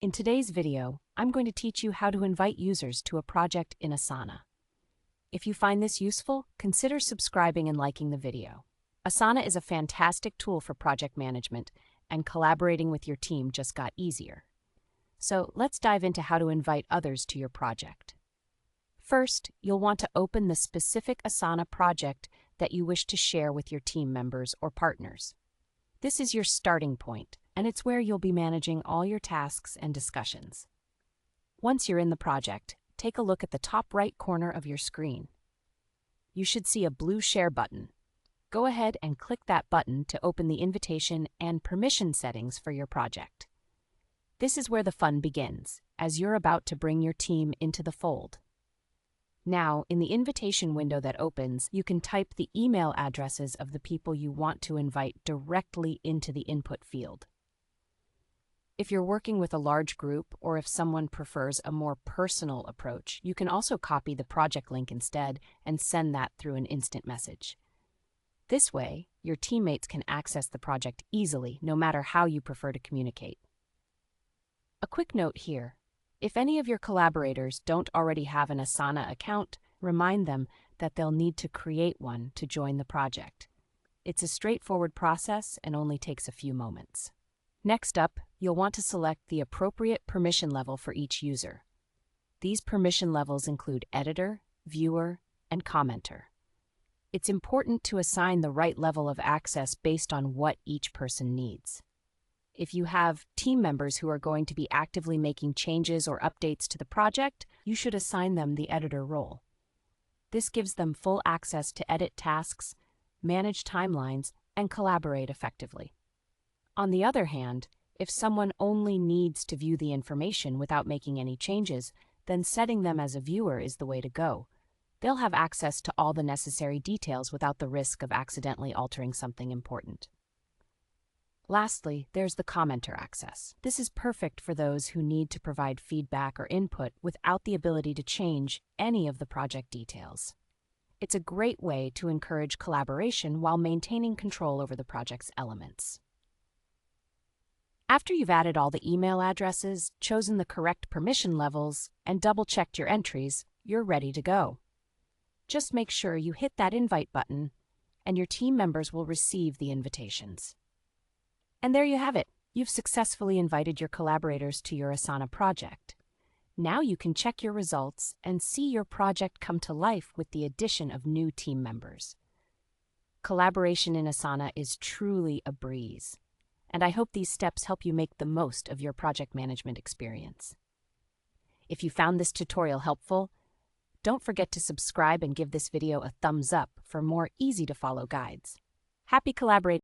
In today's video, I'm going to teach you how to invite users to a project in Asana. If you find this useful, consider subscribing and liking the video. Asana is a fantastic tool for project management, and collaborating with your team just got easier. So let's dive into how to invite others to your project. First, you'll want to open the specific Asana project that you wish to share with your team members or partners. This is your starting point, and it's where you'll be managing all your tasks and discussions. Once you're in the project, take a look at the top right corner of your screen. You should see a blue Share button. Go ahead and click that button to open the invitation and permission settings for your project. This is where the fun begins, as you're about to bring your team into the fold. Now, in the invitation window that opens, you can type the email addresses of the people you want to invite directly into the input field. If you're working with a large group, or if someone prefers a more personal approach, you can also copy the project link instead and send that through an instant message. This way, your teammates can access the project easily, no matter how you prefer to communicate. A quick note here. If any of your collaborators don't already have an Asana account, remind them that they'll need to create one to join the project. It's a straightforward process and only takes a few moments. Next up, you'll want to select the appropriate permission level for each user. These permission levels include editor, viewer, and commenter. It's important to assign the right level of access based on what each person needs. If you have team members who are going to be actively making changes or updates to the project, you should assign them the editor role. This gives them full access to edit tasks, manage timelines, and collaborate effectively. On the other hand, if someone only needs to view the information without making any changes, then setting them as a viewer is the way to go. They'll have access to all the necessary details without the risk of accidentally altering something important. Lastly, there's the commenter access. This is perfect for those who need to provide feedback or input without the ability to change any of the project details. It's a great way to encourage collaboration while maintaining control over the project's elements. After you've added all the email addresses, chosen the correct permission levels, and double-checked your entries, you're ready to go. Just make sure you hit that invite button, and your team members will receive the invitations. And there you have it. You've successfully invited your collaborators to your Asana project. Now you can check your results and see your project come to life with the addition of new team members. Collaboration in Asana is truly a breeze, and I hope these steps help you make the most of your project management experience. If you found this tutorial helpful, don't forget to subscribe and give this video a thumbs up for more easy-to-follow guides. Happy collaborating!